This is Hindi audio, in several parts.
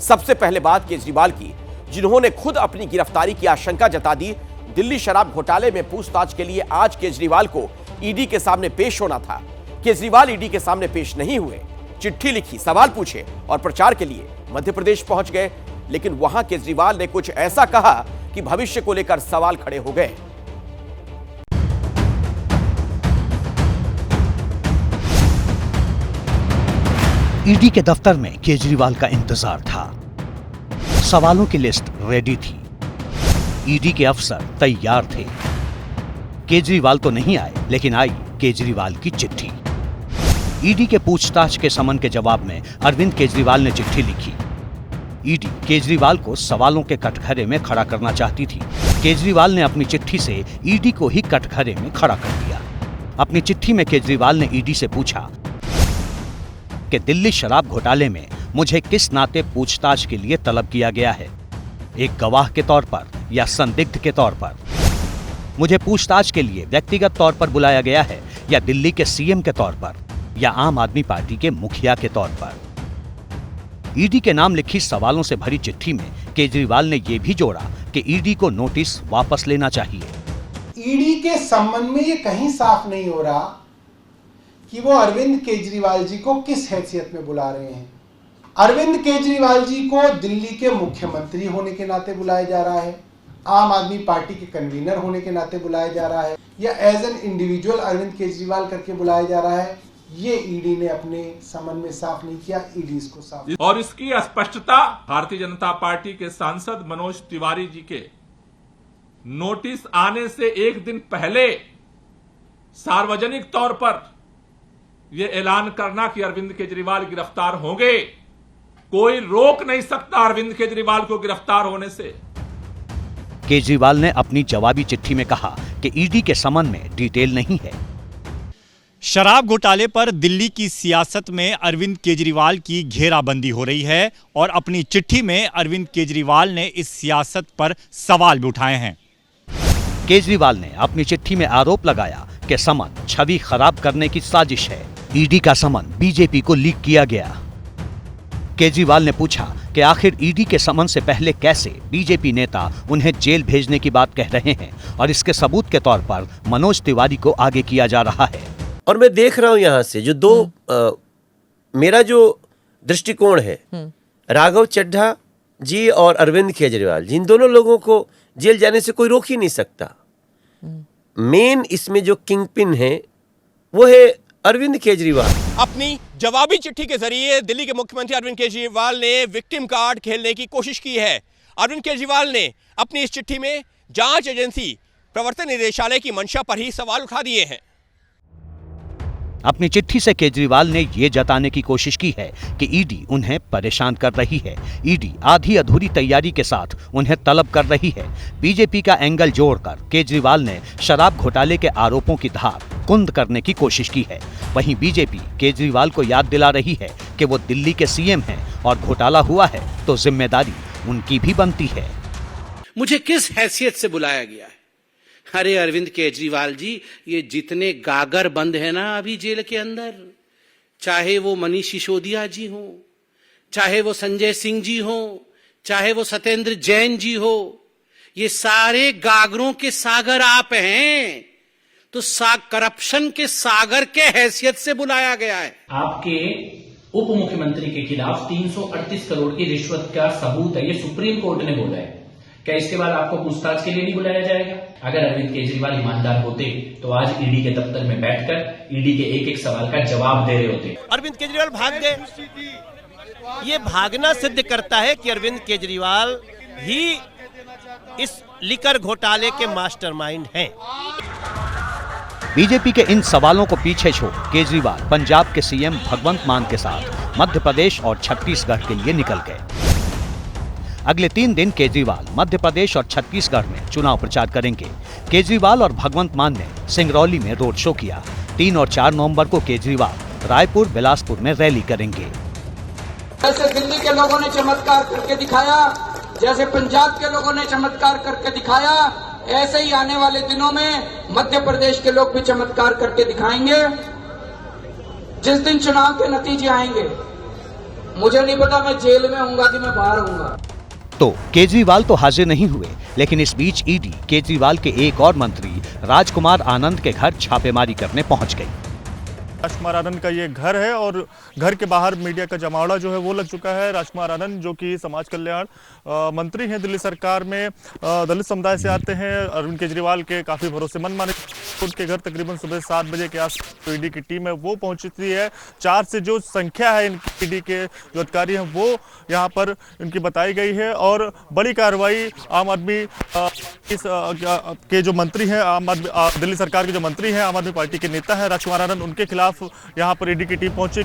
सबसे पहले बात केजरीवाल की, जिन्होंने खुद अपनी गिरफ्तारी की आशंका जता दी। दिल्ली शराब घोटाले में पूछताछ के लिए आज केजरीवाल को ईडी के सामने पेश होना था। केजरीवाल ईडी के सामने पेश नहीं हुए, चिट्ठी लिखी, सवाल पूछे और प्रचार के लिए मध्य प्रदेश पहुंच गए। लेकिन वहां केजरीवाल ने कुछ ऐसा कहा कि भविष्य को लेकर सवाल खड़े हो गए। ईडी के दफ्तर में केजरीवाल का इंतजार था। सवालों की लिस्ट रेडी थी। ईडी के अफसर तैयार थे। केजरीवाल तो नहीं आए, लेकिन आई केजरीवाल की चिट्ठी। ईडी के पूछताछ के समन के जवाब में अरविंद केजरीवाल ने चिट्ठी लिखी। ईडी केजरीवाल को सवालों के कटघरे में खड़ा करना चाहती थी। केजरीवाल ने अपनी चिट्ठी से ईडी को ही कटघरे में खड़ा कर दिया। अपनी चिट्ठी में केजरीवाल ने ईडी से पूछा कि दिल्ली शराब घोटाले में मुझे किस नाते पूछताछ के लिए तलब किया गया है, एक गवाह के तौर पर या संदिग्ध के तौर पर। मुझे पूछताछ के लिए व्यक्तिगत तौर पर बुलाया गया है या दिल्ली के सीएम के तौर पर या आम आदमी पार्टी के मुखिया के तौर पर। ईडी के नाम लिखी सवालों से भरी चिट्ठी में केजरीवाल ने यह भी जोड़ा कि ईडी को नोटिस वापस लेना चाहिए। ईडी के संबंध में ये कहीं साफ नहीं हो रहा कि वो अरविंद केजरीवाल जी को किस हैसियत में बुला रहे हैं। अरविंद केजरीवाल जी को दिल्ली के मुख्यमंत्री होने के नाते बुलाया जा रहा है, आम आदमी पार्टी के कन्वीनर होने के नाते बुलाया जा रहा है, या as an individual Arvind Kejriwal करके बुलाया जा रहा है। ये ईडी ने अपने समन में साफ नहीं किया, ईडी इसको साफ। और इसकी स्पष्टता भारतीय जनता पार्टी के सांसद मनोज तिवारी जी के नोटिस आने से एक दिन पहले सार्वजनिक तौर पर यह ऐलान करना कि अरविंद केजरीवाल गिरफ्तार होंगे। कोई रोक नहीं सकता अरविंद केजरीवाल को गिरफ्तार होने से। केजरीवाल ने अपनी जवाबी चिट्ठी में कहा कि ईडी के समन में डिटेल नहीं है। शराब घोटाले पर दिल्ली की सियासत में अरविंद केजरीवाल की घेराबंदी हो रही है और अपनी चिट्ठी में अरविंद केजरीवाल ने इस सियासत पर सवाल भी उठाए हैं। केजरीवाल ने अपनी चिट्ठी में आरोप लगाया कि समन छवि खराब करने की साजिश है। ईडी का समन बीजेपी को लीक किया गया। केजरीवाल ने पूछा कि आखिर ईडी के समन से पहले कैसे बीजेपी नेता उन्हें जेल भेजने की बात कह रहे हैं और इसके सबूत के तौर पर मनोज तिवारी को आगे किया जा रहा है। और मैं देख रहा हूं यहां से जो मेरा जो दृष्टिकोण है, राघव चड्ढा जी और अरविंद केजरीवाल जी, इन दोनों लोगों को जेल जाने से कोई रोक ही नहीं सकता। मेन इसमें जो किंग पिन है वो है अरविंद केजरीवाल। अपनी जवाबी चिट्ठी के जरिए दिल्ली के मुख्यमंत्री अरविंद केजरीवाल ने विक्टिम कार्ड खेलने की कोशिश की है। अरविंद केजरीवाल ने अपनी इस चिट्ठी में जांच एजेंसी प्रवर्तन निदेशालय की मंशा पर ही सवाल उठा दिए हैं। अपनी चिट्ठी से केजरीवाल ने यह जताने की कोशिश की है कि ईडी उन्हें परेशान कर रही है। ईडी आधी अधूरी तैयारी के साथ उन्हें तलब कर रही है। बीजेपी का एंगल जोड़कर केजरीवाल ने शराब घोटाले के आरोपों की धार कुंद करने की कोशिश की है। वहीं बीजेपी केजरीवाल को याद दिला रही है कि वो दिल्ली के सीएम हैं और घोटाला हुआ है तो जिम्मेदारी उनकी भी बनती है। मुझे किस हैसियत से बुलाया गया है? अरे अरविंद केजरीवाल जी, ये जितने गागर बंद है ना अभी जेल के अंदर, चाहे वो मनीष सिसोदिया जी हो, चाहे वो संजय सिंह जी हो, चाहे वो सत्येंद्र जैन जी हो, ये सारे गागरों के सागर आप हैं। तो करप्शन के सागर के हैसियत से बुलाया गया है। आपके उप मुख्यमंत्री के खिलाफ 338 करोड़ की रिश्वत का सबूत है, ये सुप्रीम कोर्ट ने बोला है। क्या इसके बाद आपको पूछताछ के लिए नहीं बुलाया जाएगा? अगर अरविंद केजरीवाल ईमानदार होते तो आज ईडी के दफ्तर में बैठकर ईडी के एक एक सवाल का जवाब दे रहे होते। अरविंद केजरीवाल भाग गए। ये भागना सिद्ध करता है कि अरविंद केजरीवाल ही इस लिकर घोटाले के मास्टरमाइंड हैं। बीजेपी के इन सवालों को पीछे छोड़ केजरीवाल पंजाब के सीएम भगवंत मान के साथ मध्य प्रदेश और छत्तीसगढ़ के लिए निकल गए। अगले 3 दिन केजरीवाल मध्य प्रदेश और छत्तीसगढ़ में चुनाव प्रचार करेंगे। केजरीवाल और भगवंत मान ने सिंगरौली में रोड शो किया। 3 और 4 नवंबर को केजरीवाल रायपुर, बिलासपुर में रैली करेंगे। जैसे दिल्ली के लोगों ने चमत्कार करके दिखाया, जैसे पंजाब के लोगों ने चमत्कार करके दिखाया, ऐसे ही आने वाले दिनों में मध्य प्रदेश के लोग भी चमत्कार करके दिखाएंगे। जिस दिन चुनाव के नतीजे आएंगे, मुझे नहीं पता मैं जेल में हूंगा कि मैं बाहर हूंगा। तो केजरीवाल तो हाजिर नहीं हुए, लेकिन इस बीच ईडी केजरीवाल के एक और मंत्री राजकुमार आनंद के घर छापेमारी करने पहुंच गई। राजकुमार आनंद का ये घर है और घर के बाहर मीडिया का जमावड़ा जो है वो लग चुका है। राजकुमार आनंद जो कि समाज कल्याण मंत्री हैं दिल्ली सरकार में, दलित समुदाय से आते हैं, अरविंद केजरीवाल के काफ़ी भरोसेमंद माने। उनके घर तकरीबन सुबह 7 बजे के आस ईडी की टीम है वो पहुंचती है। 4 से जो संख्या है ईडी के जो अधिकारी हैं वो यहाँ पर इनकी बताई गई है और बड़ी कार्रवाई आम आदमी के जो मंत्री हैं, दिल्ली सरकार के जो मंत्री हैं, आम आदमी पार्टी के नेता है राजकुमार आनंद, उनके खिलाफ यहां पर ईडी की टीम पहुंची।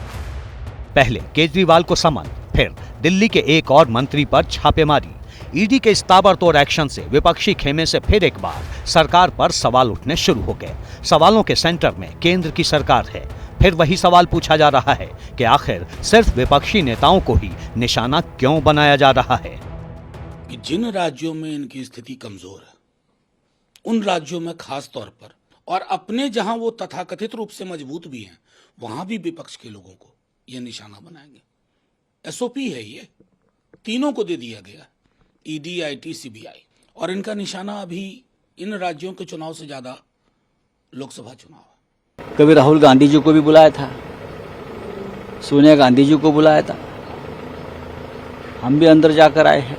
पहले केजरीवाल को समन, फिर दिल्ली के एक और मंत्री पर छापेमारी। ईडी के इस ताबड़तोड़ एक्शन से विपक्षी खेमे से फिर एक बार सरकार पर सवाल उठने शुरू हो गए। सवालों के सेंटर में केंद्र की सरकार है। फिर वही सवाल पूछा जा रहा है कि आखिर सिर्फ विपक्षी नेताओं को ही निशाना क्यों बनाया जा रहा है। कि जिन राज्यों में इनकी स्थिति कमजोर है, उन राज्यों में खास तौर पर, और अपने जहां वो तथाकथित रूप से मजबूत भी हैं, वहां भी विपक्ष के लोगों को ये निशाना बनाएंगे। एसओपी है, ये तीनों को दे दिया गया, ईडी, आईटी, सीबीआई, और इनका निशाना अभी इन राज्यों के चुनाव से ज्यादा लोकसभा चुनाव है। कभी राहुल गांधी जी को भी बुलाया था, सोनिया गांधी जी को बुलाया था, हम भी अंदर जाकर आए हैं।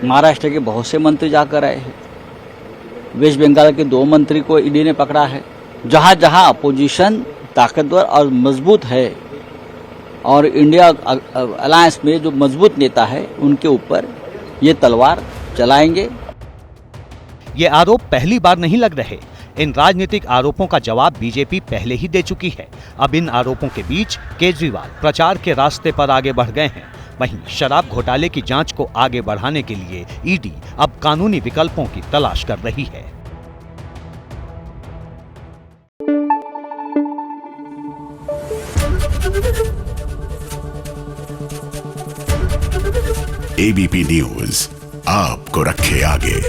महाराष्ट्र के बहुत से मंत्री जाकर आए हैं। वेस्ट बंगाल के 2 मंत्री को ईडी ने पकड़ा है। जहां जहां अपोजिशन ताकतवर और मजबूत है और इंडिया अलायंस में जो मजबूत नेता है उनके ऊपर ये तलवार चलाएंगे। ये आरोप पहली बार नहीं लग रहे। इन राजनीतिक आरोपों का जवाब बीजेपी पहले ही दे चुकी है। अब इन आरोपों के बीच केजरीवाल प्रचार के रास्ते पर आगे बढ़ गए हैं। वहीं शराब घोटाले की जांच को आगे बढ़ाने के लिए ईडी अब कानूनी विकल्पों की तलाश कर रही है। एबीपी न्यूज आपको रखे आगे।